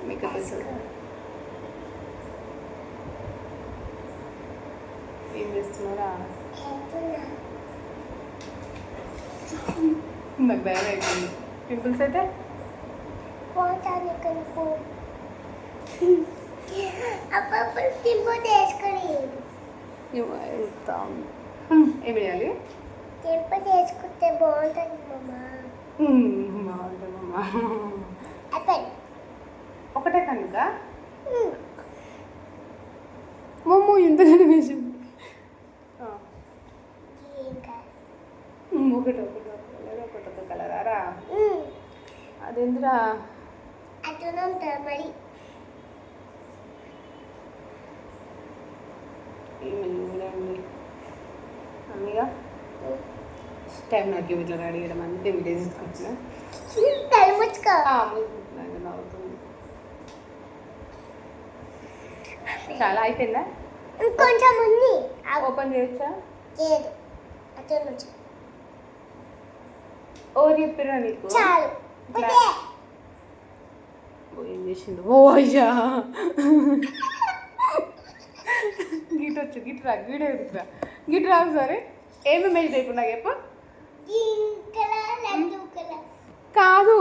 Makeup వేస్తుందా? ఏం చేస్తున్నారా? నాకు భయం అయిపోయింది. పింపుల్స్ అయితే అప్పుడు పింపుల్ వేసుకొని ఏం వేయాలి? పింపుల్ వేసుకుంటే బాగుంటుంది బాగుంటుంది అమ్మా. అప్పుడు ఒకటే కనుక మమ్మూ ఇంతగానే వేసింది. ఒకటి ఒక కలరా అదేంద్రా అట్లనే ఉంటుంది మరి. అమ్మగా టైం నాకు ఇట్లా రెడీ చేయడం అంతే వీడియో తీసుకొచ్చిన నవ్వుతుంది. చాలా అయిపోయిందా? ఇంకొంచెం ఉంది. ఓపెన్ చేయొచ్చా? లేదు అట్లా ఓవర్ చెప్పిరా నీకు? చాలు. ఏం చేసిండు? ఓ అయ్యా గిట్ వచ్చు గిట్రా గీడే ఎదుగుతురా గిట్రా సరే. ఏమి మెజర్ ఇప్పుడు నాకు చెప్పు. కాదు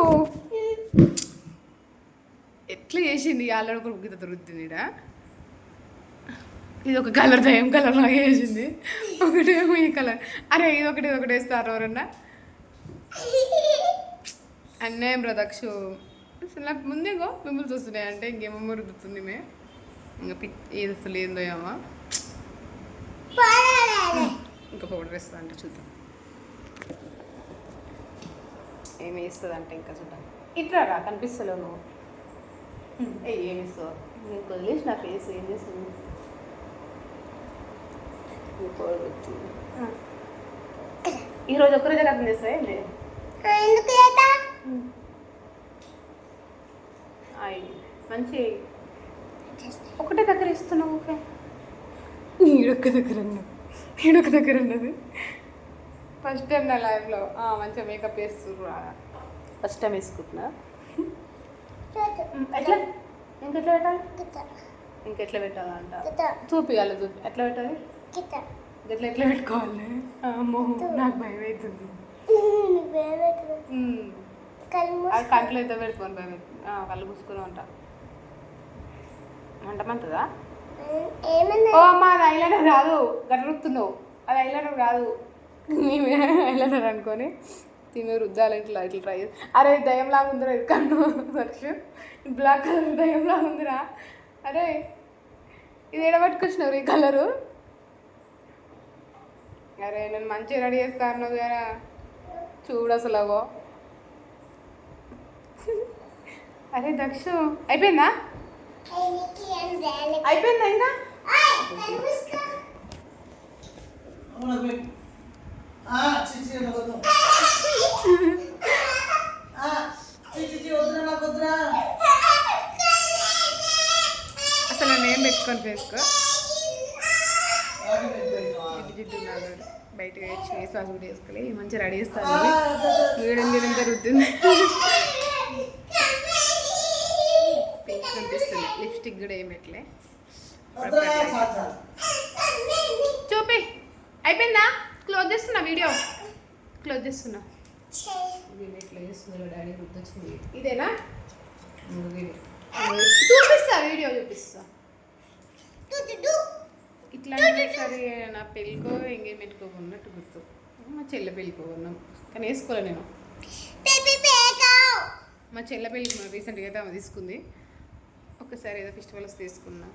ఎట్లా చేసింది? ఆల్రెడీ ఒక గీత దొరుకుతుంది. ఇది ఒక కలర్ ఏం కలర్ లాగా వేసింది. ఒకటేమో ఈ కలర్. అరే ఇది ఒకటి వేస్తారు ఎవరన్నా అన్యాయం రా దక్షు. అసలు నాకు ముందేగో మిమ్మల్ని వస్తున్నాయి అంటే ఇంకేమో రుద్దుతుంది. ఇంకా ఏది అసలు ఏందో ఏమో. ఇంకా పౌడర్ వేస్తుంది అంటే చూద్దాం ఏమి వేస్తుంది అంటే. ఇంకా చూద్దాం. ఇట్లా రా కనిపిస్తలేవు నువ్వు. ఏమి ఇస్తావు? నీకు వదిలేసి నా ఫేస్ ఏం చేస్తుంది? పౌడర్ వచ్చింది. ఈరోజు ఒక్కరోజే అర్థం చేస్తావే లేదు? మంచి ఒకటే దగ్గర ఇస్తున్నావు. ఓకే ఈడొక్క దగ్గర ఉన్నది. ఫస్ట్ టైం నా లైఫ్లో మంచిగా మేకప్ వేస్తున్నారు. ఫస్ట్ టైం వేసుకుంటున్నా. ఎట్లా ఇంకెట్లా పెట్టాలి? ఇంకెట్లా పెట్టాలంట చూపియాలి. ఎట్లా పెట్టాలి? ఎట్లా పెట్టుకోవాలి? అమ్మో నాకు భయం అవుతుంది. అది కంట్లో అయితే పెట్టుకొని భయం అవుతుంది. కళ్ళు పూసుకొని ఉంటా. అంటమంటుందా? ఓ అమ్మ అది ఐలైనర్ కాదు. గట్రుతున్నావు. అది ఐలైనర్ కాదు. మేమే ఐలైనర్ అనుకొని తిని రుద్దాలి. ఇట్లా ట్రై. అరే దయ్యంలాగా ఉందిరా ఇది కన్ను దక్ష. బ్లాక్ కలర్ దయ్యంలాగా ఉందిరా. అరే ఇది ఎడబట్టుకొచ్చినారు ఈ కలరు. అరే నేను మంచిగా రెడీ చేస్తాను కదా చూడు అసలు. అవో అరే దక్ష అయిపోయిందా? అయిపోయిందా ఇంకా? అసలు నేను పెట్టుకొని ఫేసుకో జిడ్డు బయటకు వచ్చి ఫేస్ వాష్ కూడా వేసుకోలే. మంచిగా రెడీ చేస్తాను. వీడంతా రుద్దింది. కనిపిస్తుంది. లిప్స్టిక్ కూడా ఏం పెట్టలే. చూపి అయిపోయిందా? క్లోజ్ చేస్తున్నా వీడియో. క్లోజ్ చేస్తున్నా. ఇట్లా చేస్తున్నా డాడీ గుర్తొచ్చింది. ఇదేనా? చూపిస్తా వీడియో చూపిస్తా. ఇట్లా సరే నా పెళ్ళికో ఎంగేజ్మెంట్కో ఉన్నట్టు గుర్తు. మా చెల్లె పెళ్ళికో ఉన్నాం కానీ వేసుకోలే నేను. మా చెల్లె పెళ్ళికి మనం రీసెంట్గా అయితే ఆమె తీసుకుంది. ఒక్కసారి ఏదో ఫెస్టివల్ వస్తే తీసుకున్నా.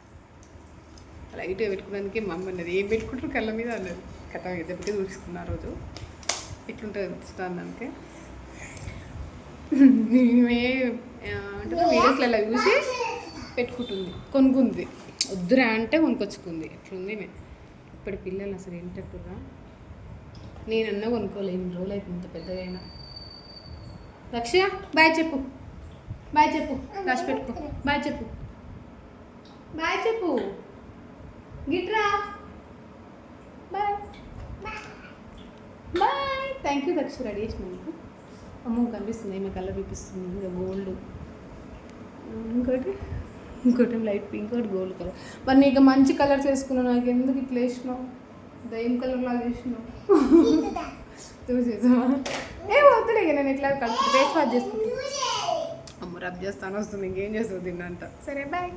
లైట్గా పెట్టుకున్నందుకే మా అమ్మ అన్నది ఏం పెట్టుకుంటారు కళ్ళ మీద అన్నది. కథ ఎద్దరికి చూసుకున్న రోజు ఎట్లుంటుంది ఇస్తానికి. మేమే అంటే వీడియోస్లలో చూసి పెట్టుకుంటుంది. కొనుక్కుంది. వద్దురా అంటే కొనుక్కొచ్చుకుంది. ఎట్లుంది ఇప్పటి పిల్లలు అసలు ఏంటట్టుగా. నేనన్నా కొనుక్కోలేను. రోజులు అయితే ఇంత పెద్దగా అయినా. లక్ష్య బాయ్ చెప్పు. బాయ్ చెప్పు. రాసి పెట్టుకో. బాయ్ చెప్పు. బాయ్ చెప్పు. గిట్రా bye bye. Thank you Daksha ready చేసినందుకు. అమ్మో కనిపిస్తుంది. ఏమో కలర్ చూపిస్తుంది. ఇంకా గోల్డ్ ఇంకోటి లైట్ పింక్, ఇంకోటి గోల్డ్ కలర్. మరి నీకు మంచి కలర్స్ వేసుకున్నావు, నాకు ఎందుకు ఇట్లా వేసినావు? దయ్యం కలర్ లాగా వేసినావు. చూసేసా ఏ వద్దులే, ఇక నేను ఇట్లా ఫేస్ వాష్ చేసుకుంటాను. అమ్మ రబ్ చేస్తాను వస్తుంది, ఇంకేం చేస్తుంది తిన్నంత. సరే బాయ్.